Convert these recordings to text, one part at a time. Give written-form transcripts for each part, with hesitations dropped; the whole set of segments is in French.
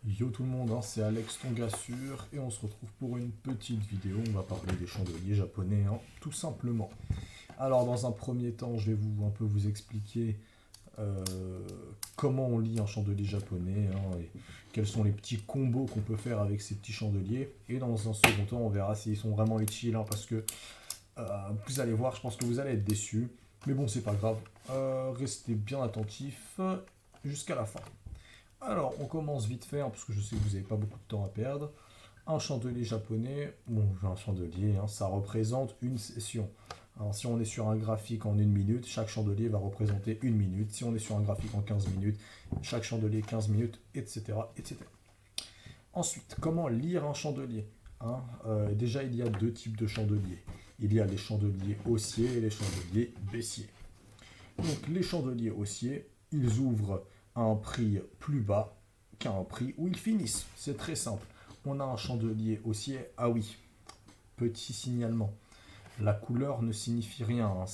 Yo tout le monde, hein, c'est Alex ton gars sûr et on se retrouve pour une petite vidéo. On va parler des chandeliers japonais, hein, tout simplement. Alors dans un premier temps, je vais un peu vous expliquer euh, comment on lit un chandelier japonais, hein, et quels sont les petits combos qu'on peut faire avec ces petits chandeliers. Et dans un second temps, on verra s'ils sont vraiment utiles, hein, parce que vous allez voir, je pense que vous allez être déçus. Mais bon, c'est pas grave. Restez bien attentifs jusqu'à la fin. Alors, on commence vite fait, hein, parce que je sais que vous n'avez pas beaucoup de temps à perdre. Un chandelier japonais, bon, un chandelier, hein, ça représente une session. Alors, si on est sur un graphique en 1 minute, chaque chandelier va représenter 1 minute. Si on est sur un graphique en 15 minutes, chaque chandelier 15 minutes, etc., etc. Ensuite, comment lire un chandelier, hein? Déjà, il y a deux types de chandeliers. Il y a les chandeliers haussiers et les chandeliers baissiers. Donc, les chandeliers haussiers, ils ouvrent à un prix plus bas qu'à un prix où ils finissent. C'est très simple. On a un chandelier haussier. Ah oui, petit signalement. La couleur ne signifie rien, hein.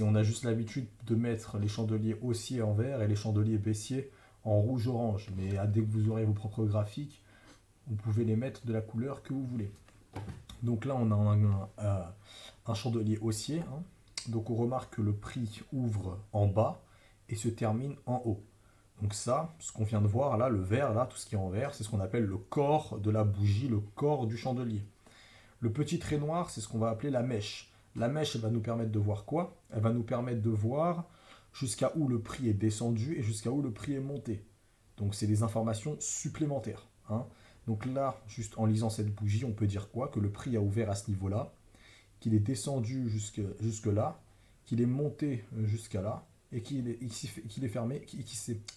On a juste l'habitude de mettre les chandeliers haussiers en vert et les chandeliers baissiers en rouge-orange. Mais dès que vous aurez vos propres graphiques, vous pouvez les mettre de la couleur que vous voulez. Donc là, on a un chandelier haussier, hein. Donc on remarque que le prix ouvre en bas et se termine en haut. Donc ça, ce qu'on vient de voir là, le vert, là, tout ce qui est en vert, c'est ce qu'on appelle le corps de la bougie, le corps du chandelier. Le petit trait noir, c'est ce qu'on va appeler la mèche. La mèche, elle va nous permettre de voir quoi? Elle va nous permettre de voir jusqu'à où le prix est descendu et jusqu'à où le prix est monté. Donc c'est des informations supplémentaires, hein. Donc là, juste en lisant cette bougie, on peut dire quoi? Que le prix a ouvert à ce niveau-là, qu'il est descendu jusque là, qu'il est monté jusqu'à là, et qu'il est fermé,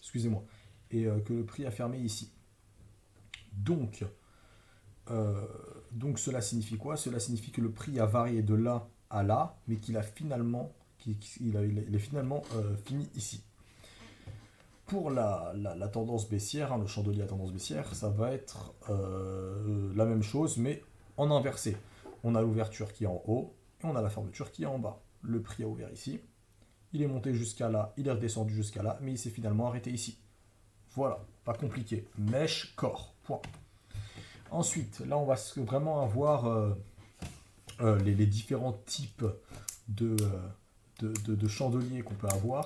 excusez-moi, et que le prix a fermé ici. Donc, euh, donc cela signifie quoi? Cela signifie que le prix a varié de là à là, mais qu'il a finalement, il est finalement fini ici. Pour la tendance baissière, hein, le chandelier à tendance baissière, ça va être la même chose, mais en inversé. On a l'ouverture qui est en haut et on a la fermeture qui est en bas. Le prix a ouvert ici, il est monté jusqu'à là, il est redescendu jusqu'à là, mais il s'est finalement arrêté ici. Voilà, pas compliqué. Mèche, corps, point. Ensuite, là, on va vraiment avoir les différents types de, de chandeliers qu'on peut avoir.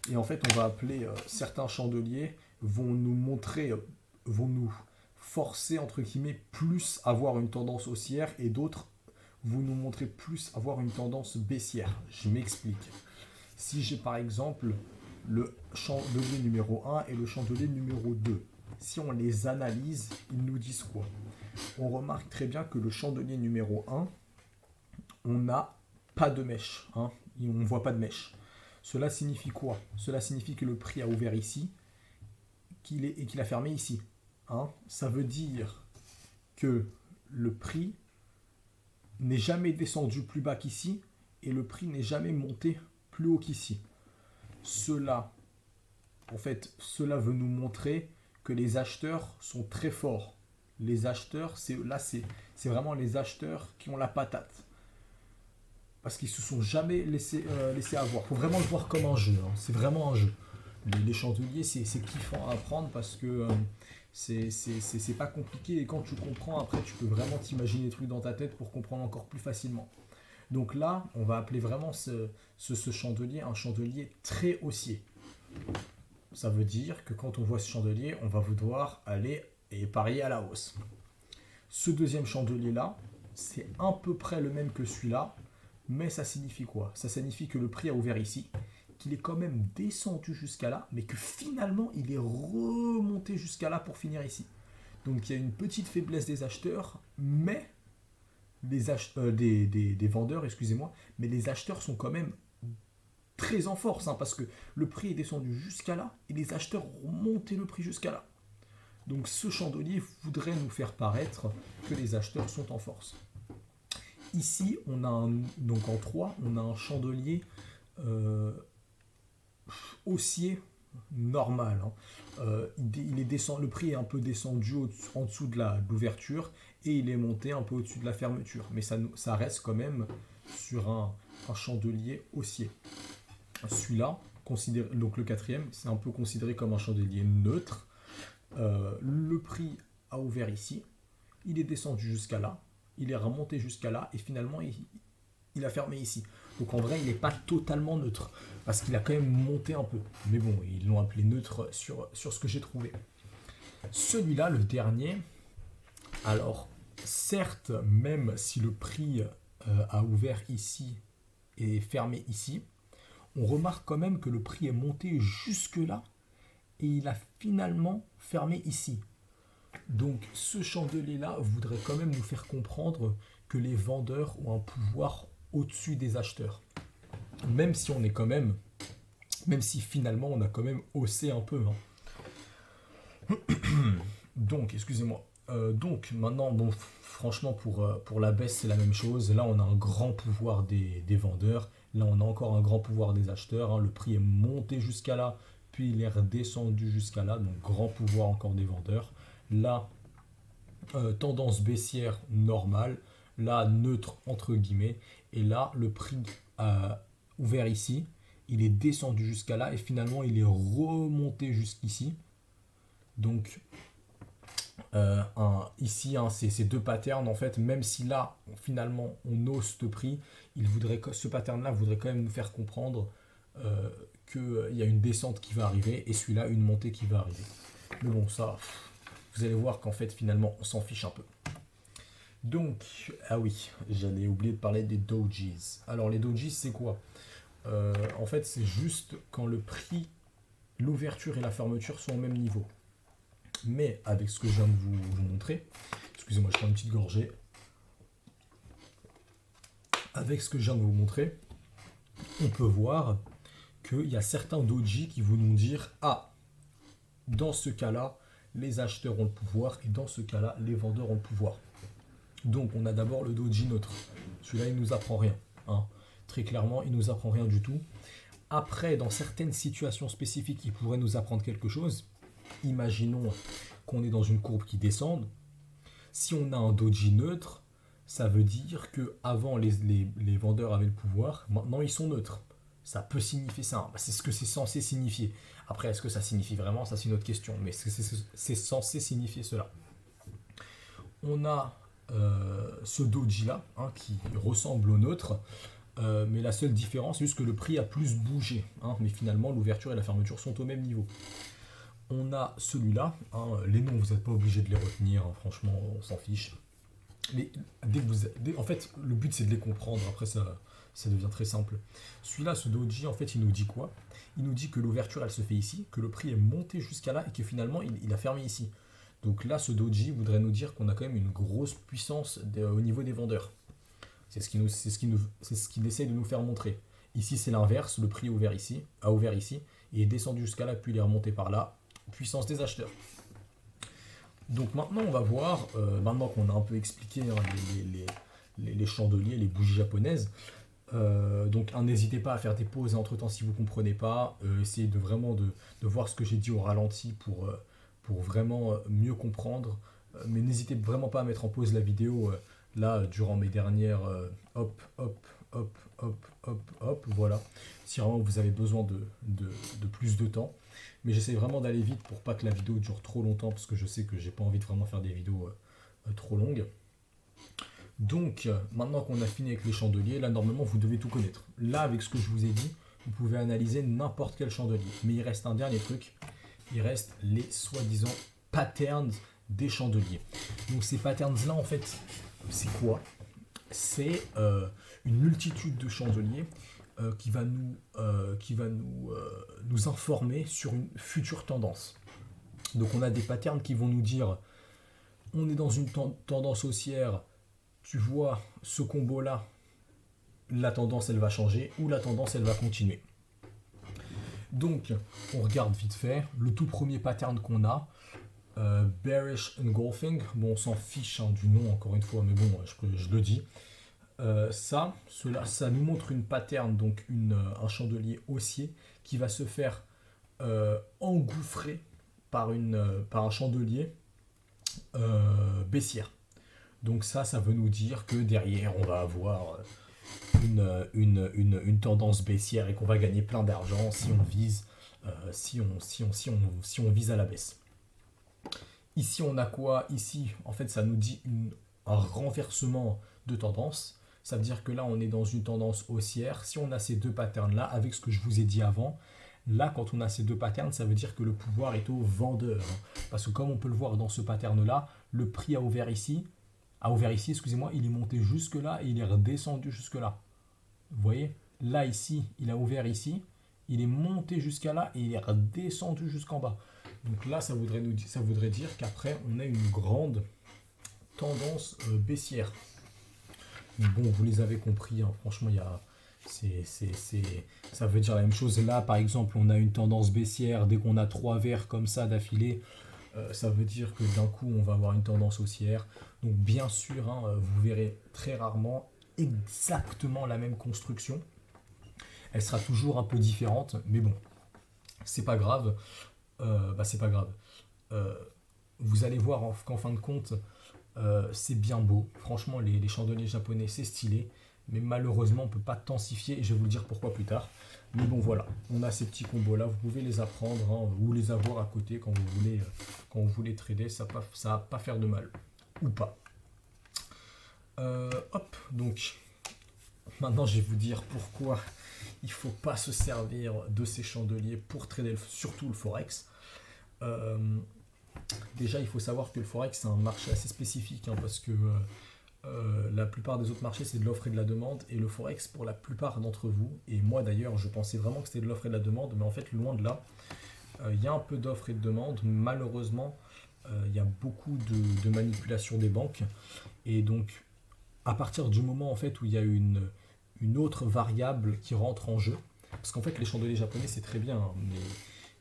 Et en fait, on va appeler certains chandeliers vont nous montrer, vont nous forcer, entre guillemets, plus avoir une tendance haussière et d'autres vont nous montrer plus avoir une tendance baissière. Je m'explique. Si j'ai par exemple le chandelier numéro 1 et le chandelier numéro 2, si on les analyse, ils nous disent quoi? On remarque très bien que le chandelier numéro 1, on n'a pas de mèche, hein, on ne voit pas de mèche. Cela signifie quoi? Cela signifie que le prix a ouvert ici et qu'il a fermé ici, hein. Ça veut dire que le prix n'est jamais descendu plus bas qu'ici et le prix n'est jamais monté plus haut qu'ici. Cela, en fait, cela veut nous montrer que les acheteurs sont très forts. Les acheteurs, c'est vraiment les acheteurs qui ont la patate. Parce qu'ils se sont jamais laissés avoir. Il faut vraiment le voir comme un jeu, hein. C'est vraiment un jeu. Les chandeliers, c'est kiffant à apprendre parce que c'est pas compliqué et quand tu comprends, après, tu peux vraiment t'imaginer des trucs dans ta tête pour comprendre encore plus facilement. Donc là, on va appeler vraiment ce chandelier un chandelier très haussier. Ça veut dire que quand on voit ce chandelier, on va vouloir aller et parier à la hausse. Ce deuxième chandelier-là, c'est à peu près le même que celui-là, mais ça signifie quoi? Ça signifie que le prix a ouvert ici, qu'il est quand même descendu jusqu'à là, mais que finalement il est remonté jusqu'à là pour finir ici. Donc il y a une petite faiblesse des acheteurs, mais des vendeurs, excusez-moi, mais les acheteurs sont quand même très en force, hein, parce que le prix est descendu jusqu'à là et les acheteurs ont monté le prix jusqu'à là. Donc ce chandelier voudrait nous faire paraître que les acheteurs sont en force. Ici, donc en 3, on a un chandelier euh, haussier normal, hein. Le prix est un peu descendu en dessous de l'ouverture et il est monté un peu au-dessus de la fermeture. Mais ça reste quand même sur un chandelier haussier. Celui-là, donc le quatrième, c'est un peu considéré comme un chandelier neutre. le prix a ouvert ici, il est descendu jusqu'à là, il est remonté jusqu'à là, et finalement, il a fermé ici. Donc en vrai, il n'est pas totalement neutre, parce qu'il a quand même monté un peu. Mais bon, ils l'ont appelé neutre sur ce que j'ai trouvé. Celui-là, le dernier, alors certes, même si le prix a ouvert ici et fermé ici, on remarque quand même que le prix est monté jusque là et il a finalement fermé ici. Donc ce chandelier-là voudrait quand même nous faire comprendre que les vendeurs ont un pouvoir au-dessus des acheteurs. Même si on est quand même, même si finalement on a quand même haussé un peu. Hein. Donc, excusez-moi. Donc maintenant, bon, franchement pour la baisse c'est la même chose. Là on a un grand pouvoir des vendeurs. Là on a encore un grand pouvoir des acheteurs. Hein. Le prix est monté jusqu'à là, puis il est redescendu jusqu'à là. Donc grand pouvoir encore des vendeurs. Là, tendance baissière normale. Là, neutre entre guillemets. Et là, le prix a ouvert ici. Il est descendu jusqu'à là et finalement il est remonté jusqu'ici. Donc ici, hein, ces deux patterns, en fait, même si là, finalement, on hausse ce prix, ce pattern-là voudrait quand même nous faire comprendre qu'il y a une descente qui va arriver et celui-là, une montée qui va arriver. Mais bon, ça, vous allez voir qu'en fait, finalement, on s'en fiche un peu. Donc, ah oui, j'allais oublier de parler des dojis. Alors, les dojis, c'est quoi? En fait, c'est juste quand le prix, l'ouverture et la fermeture sont au même niveau. Mais avec ce que je viens de vous montrer, excusez-moi, je prends une petite gorgée. Avec ce que je viens de vous montrer, on peut voir qu'il y a certains doji qui vont nous dire ah, dans ce cas-là, les acheteurs ont le pouvoir et dans ce cas-là, les vendeurs ont le pouvoir. Donc on a d'abord le doji neutre. Celui-là, il ne nous apprend rien. Hein. Très clairement, il ne nous apprend rien du tout. Après, dans certaines situations spécifiques, il pourrait nous apprendre quelque chose. Imaginons qu'on est dans une courbe qui descend. Si on a un doji neutre, ça veut dire que avant les vendeurs avaient le pouvoir, maintenant ils sont neutres. Ça peut signifier ça. C'est ce que c'est censé signifier. Après, est-ce que ça signifie vraiment? Ça, c'est une autre question. Mais c'est censé signifier cela. On a ce doji-là, hein, qui ressemble au neutre. Mais la seule différence, c'est juste que le prix a plus bougé. Hein, mais finalement, l'ouverture et la fermeture sont au même niveau. On a celui-là. Hein, les noms, vous n'êtes pas obligé de les retenir. Hein, franchement, on s'en fiche. Mais en fait, le but, c'est de les comprendre. Après, ça devient très simple. Celui-là, ce doji, en fait, il nous dit quoi? Il nous dit que l'ouverture, elle se fait ici, que le prix est monté jusqu'à là et que finalement, il a fermé ici. Donc là, ce doji voudrait nous dire qu'on a quand même une grosse puissance au niveau des vendeurs. C'est ce qu'il essaie de nous faire montrer. Ici, c'est l'inverse. Le prix a ouvert ici, et est descendu jusqu'à là, puis il est remonté par là. Puissance des acheteurs. Donc maintenant, on va voir, maintenant qu'on a un peu expliqué hein, les chandeliers, les bougies japonaises, donc n'hésitez pas à faire des pauses entre-temps si vous ne comprenez pas. Essayez de vraiment de voir ce que j'ai dit au ralenti pour vraiment mieux comprendre. Mais n'hésitez vraiment pas à mettre en pause la vidéo là durant mes dernières hop, voilà. Si vraiment vous avez besoin de plus de temps. Mais j'essaie vraiment d'aller vite pour pas que la vidéo dure trop longtemps parce que je sais que j'ai pas envie de vraiment faire des vidéos trop longues. Donc, maintenant qu'on a fini avec les chandeliers, là, normalement, vous devez tout connaître. Là, avec ce que je vous ai dit, vous pouvez analyser n'importe quel chandelier. Mais il reste un dernier truc. Il reste les soi-disant patterns des chandeliers. Donc, ces patterns-là, en fait, c'est quoi? C'est une multitude de chandeliers qui va nous informer sur une future tendance. Donc, on a des patterns qui vont nous dire on est dans une tendance haussière. Tu vois ce combo-là, la tendance, elle va changer ou la tendance, elle va continuer. Donc, on regarde vite fait. Le tout premier pattern qu'on a, Bearish Engulfing. Bon, on s'en fiche hein, du nom, encore une fois, mais bon, je le dis. Ça nous montre une pattern, donc un chandelier haussier qui va se faire engouffrer par un chandelier baissière. Donc ça veut nous dire que derrière, on va avoir une tendance baissière et qu'on va gagner plein d'argent si on vise à la baisse. Ici, on a quoi? Ici, en fait, ça nous dit un renversement de tendance. Ça veut dire que là, on est dans une tendance haussière. Si on a ces deux patterns-là, avec ce que je vous ai dit avant, là, quand on a ces deux patterns, ça veut dire que le pouvoir est au vendeur. Parce que comme on peut le voir dans ce pattern-là, le prix a ouvert ici, excusez-moi, il est monté jusque-là et il est redescendu jusque-là. Vous voyez? Là, ici, il a ouvert ici, il est monté jusqu'à là et il est redescendu jusqu'en bas. Donc là, ça voudrait dire qu'après, on a une grande tendance baissière. Bon, vous les avez compris, hein, franchement, ça veut dire la même chose. Là, par exemple, on a une tendance baissière. Dès qu'on a trois verres comme ça d'affilée, ça veut dire que d'un coup, on va avoir une tendance haussière. Donc, bien sûr, hein, vous verrez très rarement exactement la même construction. Elle sera toujours un peu différente, mais bon, c'est pas grave. C'est pas grave. Euh, Vous allez voir qu'en fin de compte, c'est bien beau. Franchement, les chandeliers japonais, c'est stylé. Mais malheureusement, on ne peut pas densifier. Et je vais vous le dire pourquoi plus tard. Mais bon, voilà. On a ces petits combos-là. Vous pouvez les apprendre, hein, ou les avoir à côté quand vous voulez trader. Ça va pas faire de mal. Ou pas. Hop. Donc, maintenant, je vais vous dire pourquoi il ne faut pas se servir de ces chandeliers pour trader, surtout le Forex. Déjà, il faut savoir que le Forex, c'est un marché assez spécifique, hein, parce que la plupart des autres marchés, c'est de l'offre et de la demande. Et le Forex, pour la plupart d'entre vous, et moi d'ailleurs, je pensais vraiment que c'était de l'offre et de la demande, mais en fait, loin de là, il y a un peu d'offre et de demande. Malheureusement, il y a beaucoup de manipulation des banques. Et donc, à partir du moment en fait, où il y a une autre variable qui rentre en jeu, parce qu'en fait, les chandeliers japonais, c'est très bien, hein,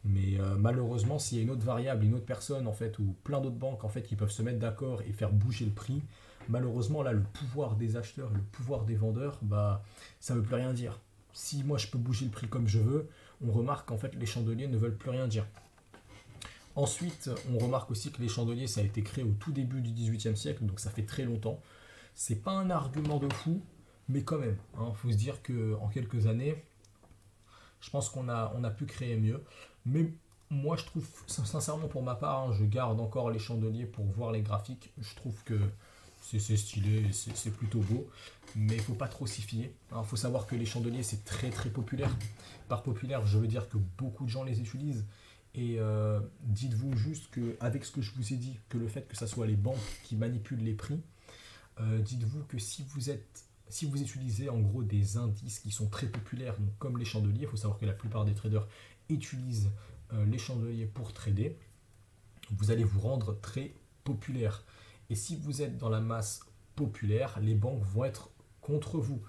mais malheureusement, s'il y a une autre variable, une autre personne, en fait, ou plein d'autres banques, en fait, qui peuvent se mettre d'accord et faire bouger le prix, malheureusement, là, le pouvoir des acheteurs, le pouvoir des vendeurs, bah, ça ne veut plus rien dire. Si moi, je peux bouger le prix comme je veux, on remarque qu'en fait, les chandeliers ne veulent plus rien dire. Ensuite, on remarque aussi que les chandeliers, ça a été créé au tout début du XVIIIe siècle, donc ça fait très longtemps. C'est pas un argument de fou, mais quand même, il faut se dire qu'en quelques années, je pense qu'on a pu créer mieux. Mais moi, je trouve, sincèrement pour ma part, hein, je garde encore les chandeliers pour voir les graphiques. Je trouve que c'est stylé, c'est plutôt beau. Mais il ne faut pas trop s'y fier. Il faut savoir que les chandeliers, c'est très très populaire. Par populaire, je veux dire que beaucoup de gens les utilisent. Et dites-vous juste qu'avec ce que je vous ai dit, que le fait que ce soit les banques qui manipulent les prix, dites-vous que si vous utilisez en gros des indices qui sont très populaires, donc comme les chandeliers, il faut savoir que la plupart des traders utilisent les chandeliers pour trader, vous allez vous rendre très populaire. Et si vous êtes dans la masse populaire, les banques vont être contre vous.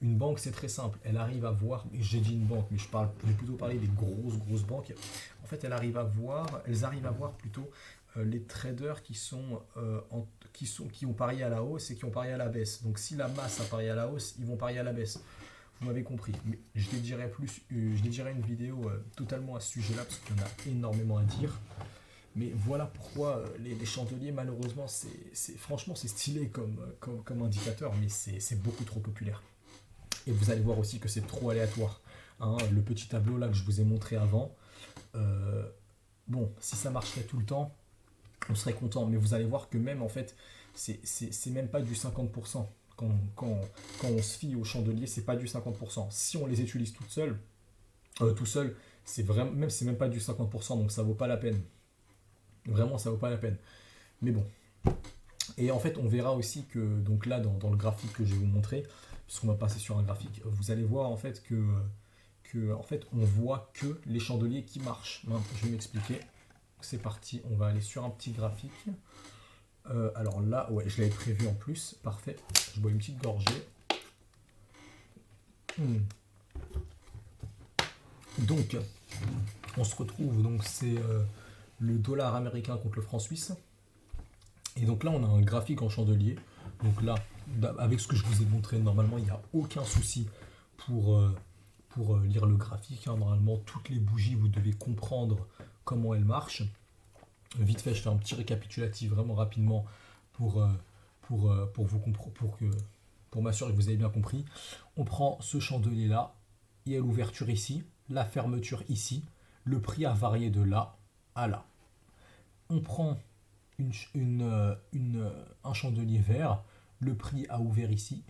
Une banque, c'est très simple. Elle arrive à voir, j'ai dit une banque, mais je vais plutôt parler des grosses banques. En fait, elles arrivent à voir plutôt les traders qui ont parié à la hausse et qui ont parié à la baisse. Donc, si la masse a parié à la hausse, ils vont parier à la baisse. Vous m'avez compris. Mais je dédierai une vidéo totalement à ce sujet-là parce qu'il y en a énormément à dire. Mais voilà pourquoi les chandeliers, malheureusement, franchement, c'est stylé comme indicateur, mais c'est beaucoup trop populaire. Et vous allez voir aussi que c'est trop aléatoire. Hein, le petit tableau là que je vous ai montré avant, bon, si ça marcherait tout le temps, on serait content. Mais vous allez voir que même en fait, c'est même pas du 50%. Quand on se fie aux chandeliers, c'est pas du 50%. Si on les utilise tout seul, c'est même pas du 50%, donc ça vaut pas la peine. Vraiment, ça vaut pas la peine. Mais bon. Et en fait, on verra aussi que, donc là, dans le graphique que je vais vous montrer, puisqu'on va passer sur un graphique, vous allez voir en fait que en fait, on voit que les chandeliers qui marchent. Je vais m'expliquer. C'est parti, on va aller sur un petit graphique. Alors là, ouais, je l'avais prévu en plus. Parfait. Je bois une petite gorgée. Donc, on se retrouve, donc c'est le dollar américain contre le franc suisse. Et donc là, on a un graphique en chandelier. Donc là, avec ce que je vous ai montré, normalement, il n'y a aucun souci pour lire le graphique. Hein. Normalement, toutes les bougies, vous devez comprendre comment elles marchent. Vite fait, je fais un petit récapitulatif vraiment rapidement pour m'assurer que vous avez bien compris. On prend ce chandelier-là, il y a l'ouverture ici, la fermeture ici, le prix a varié de là à là. on prend un chandelier vert, le prix a ouvert ici,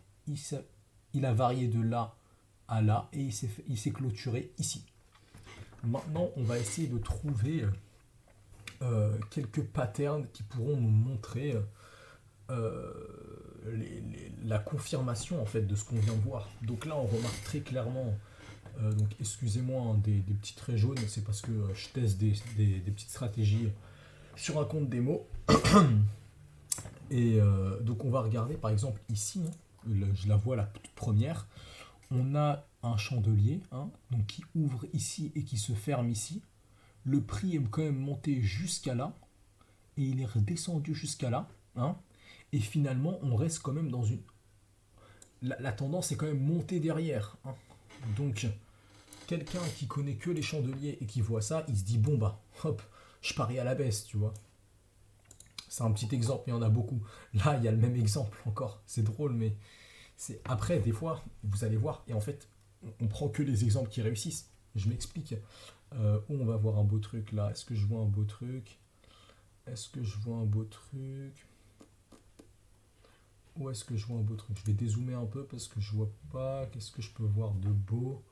il a varié de là à là et il s'est clôturé ici. Maintenant, on va essayer de trouver quelques patterns qui pourront nous montrer la confirmation en fait de ce qu'on vient de voir. Donc là, on remarque très clairement, donc excusez-moi hein, des petits traits jaunes, c'est parce que je teste des petites stratégies sur un compte démo. Et donc on va regarder par exemple ici, hein, je la vois la toute première, on a un chandelier hein, donc qui ouvre ici et qui se ferme ici. Le prix est quand même monté jusqu'à là et il est redescendu jusqu'à là. Hein, et finalement, on reste quand même dans une... La tendance est quand même montée derrière. Hein. Donc, quelqu'un qui connaît que les chandeliers et qui voit ça, il se dit, bon bah, hop, je parie à la baisse, tu vois. C'est un petit exemple, il y en a beaucoup. Là, il y a le même exemple encore. C'est drôle, mais... Après, des fois, vous allez voir, et en fait, on prend que les exemples qui réussissent. Je m'explique. Où on va voir un beau truc là. Est-ce que je vois un beau truc? Est-ce que je vois un beau truc? Où est-ce que je vois un beau truc? Je vais dézoomer un peu parce que je vois pas. Qu'est-ce que je peux voir de beau?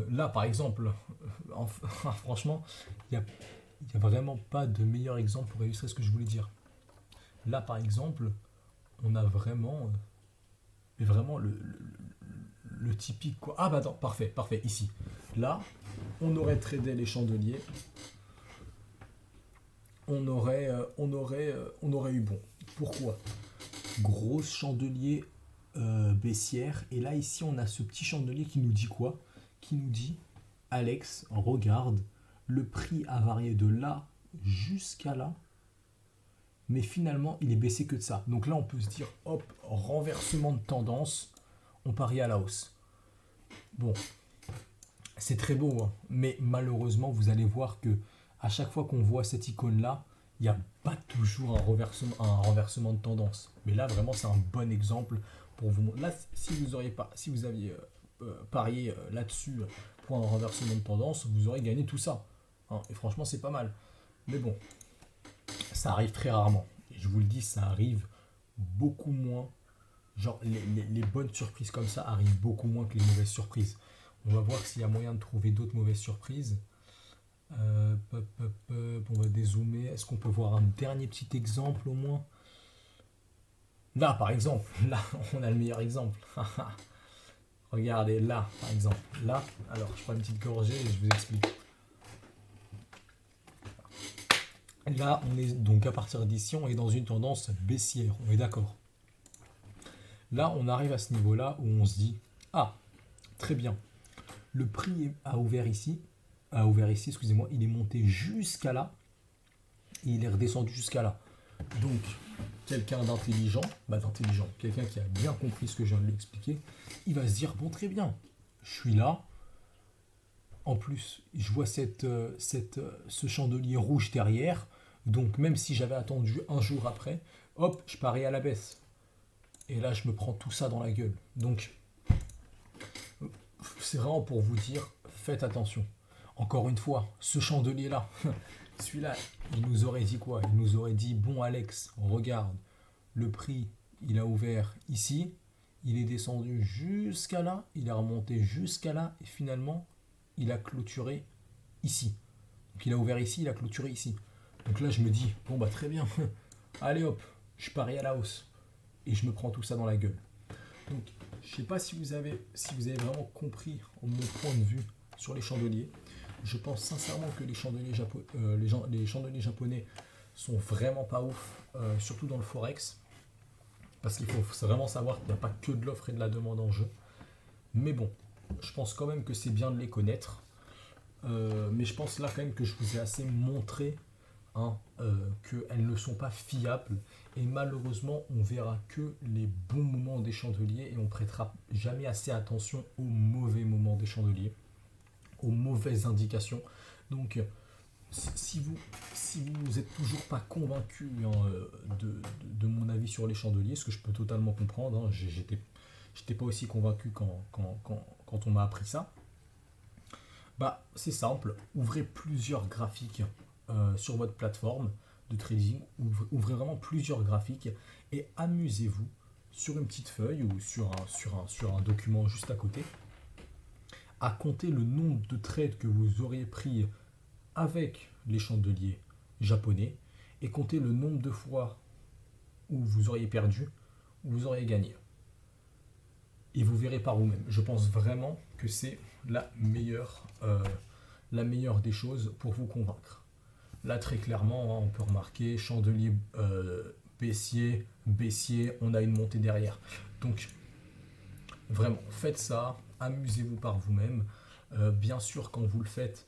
Là, par exemple, franchement, il n'y a vraiment pas de meilleur exemple pour illustrer ce que je voulais dire. Là, par exemple, on a vraiment, mais vraiment le typique quoi. Ah bah attends, parfait, parfait. Ici, là, on aurait tradé les chandeliers. On aurait eu bon. Pourquoi? Gros chandelier baissière. Et là, ici, on a ce petit chandelier qui nous dit quoi? Qui nous dit, Alex, regarde, le prix a varié de là jusqu'à là. Mais finalement, il est baissé que de ça. Donc là, on peut se dire, hop, renversement de tendance, on parie à la hausse. Bon, c'est très beau, hein, mais malheureusement, vous allez voir que à chaque fois qu'on voit cette icône-là, il n'y a pas toujours un renversement de tendance. Mais là, vraiment, c'est un bon exemple pour vous montrer. Là, si vous aviez parié là-dessus pour un renversement de tendance, vous aurez gagné tout ça. Hein, et franchement, c'est pas mal. Mais bon, ça arrive très rarement. Et je vous le dis, ça arrive beaucoup moins. Genre, les bonnes surprises comme ça arrivent beaucoup moins que les mauvaises surprises. On va voir s'il y a moyen de trouver d'autres mauvaises surprises. On va dézoomer. Est-ce qu'on peut voir un dernier petit exemple au moins? Là, par exemple. Là, on a le meilleur exemple. Regardez, là, par exemple. Là, alors, je prends une petite gorgée et je vous explique. Là, on est donc à partir d'ici, on est dans une tendance baissière. On est d'accord. Là, on arrive à ce niveau-là où on se dit, ah, très bien. Le prix a ouvert ici, excusez-moi, il est monté jusqu'à là, et il est redescendu jusqu'à là. Donc, quelqu'un d'intelligent, quelqu'un qui a bien compris ce que je viens de lui expliquer, il va se dire, bon, très bien, je suis là, en plus, je vois ce chandelier rouge derrière, donc même si j'avais attendu un jour après, hop, je parie à la baisse. Et là, je me prends tout ça dans la gueule. Donc, c'est vraiment pour vous dire, faites attention. Encore une fois, ce chandelier-là, celui-là, il nous aurait dit quoi? Il nous aurait dit, bon Alex, regarde, le prix, il a ouvert ici, il est descendu jusqu'à là, il est remonté jusqu'à là, et finalement, il a clôturé ici. Donc il a ouvert ici, il a clôturé ici. Donc là, je me dis, bon bah très bien, allez hop, je parie à la hausse. Et je me prends tout ça dans la gueule. Donc, je ne sais pas si vous avez vraiment compris mon point de vue sur les chandeliers. Je pense sincèrement que les chandeliers japonais sont vraiment pas ouf, surtout dans le forex. Parce qu'il faut vraiment savoir qu'il n'y a pas que de l'offre et de la demande en jeu. Mais bon, je pense quand même que c'est bien de les connaître. Mais je pense là quand même que je vous ai assez montré qu'elles ne sont pas fiables. Et malheureusement, on verra que les bons moments des chandeliers et on prêtera jamais assez attention aux mauvais moments des chandeliers, aux mauvaises indications. Donc, si vous êtes toujours pas convaincu de mon avis sur les chandeliers, ce que je peux totalement comprendre, j'étais pas aussi convaincu quand on m'a appris ça. Bah, c'est simple, ouvrez plusieurs graphiques sur votre plateforme de trading, ouvrez vraiment plusieurs graphiques et amusez-vous sur une petite feuille ou sur un document juste à côté à compter le nombre de trades que vous auriez pris avec les chandeliers japonais et compter le nombre de fois où vous auriez perdu, où vous auriez gagné. Et vous verrez par vous-même. Je pense vraiment que c'est la meilleure des choses pour vous convaincre. Là, très clairement, on peut remarquer chandelier baissier, baissier, on a une montée derrière. Donc, vraiment, faites ça, amusez-vous par vous-même. Bien sûr, quand vous le faites,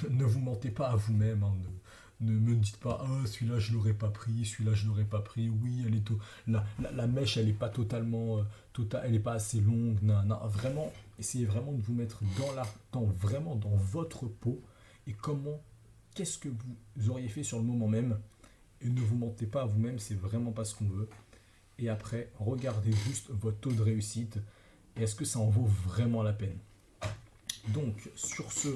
ne vous mentez pas à vous-même. Hein, ne me dites pas, ah, celui-là je l'aurais pas pris, celui-là je l'aurais pas pris. Oui, la mèche elle est pas totalement, elle est pas assez longue. Non, non, vraiment, essayez vraiment de vous mettre vraiment dans votre peau et qu'est-ce que vous auriez fait sur le moment même. Et ne vous mentez pas à vous-même, c'est vraiment pas ce qu'on veut. Et après, regardez juste votre taux de réussite et est-ce que ça en vaut vraiment la peine. Donc, sur ce,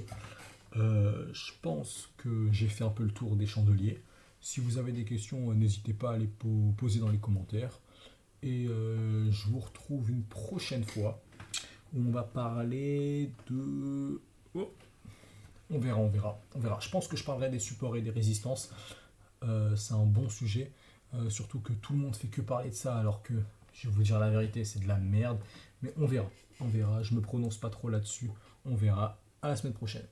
je pense que j'ai fait un peu le tour des chandeliers. Si vous avez des questions, n'hésitez pas à les poser dans les commentaires. Et je vous retrouve une prochaine fois où on va parler de... Oh, on verra. Je pense que je parlerai des supports et des résistances. C'est un bon sujet. Surtout que tout le monde fait que parler de ça alors que, je vais vous dire la vérité, c'est de la merde. Mais on verra. Je me prononce pas trop là-dessus. On verra. À la semaine prochaine.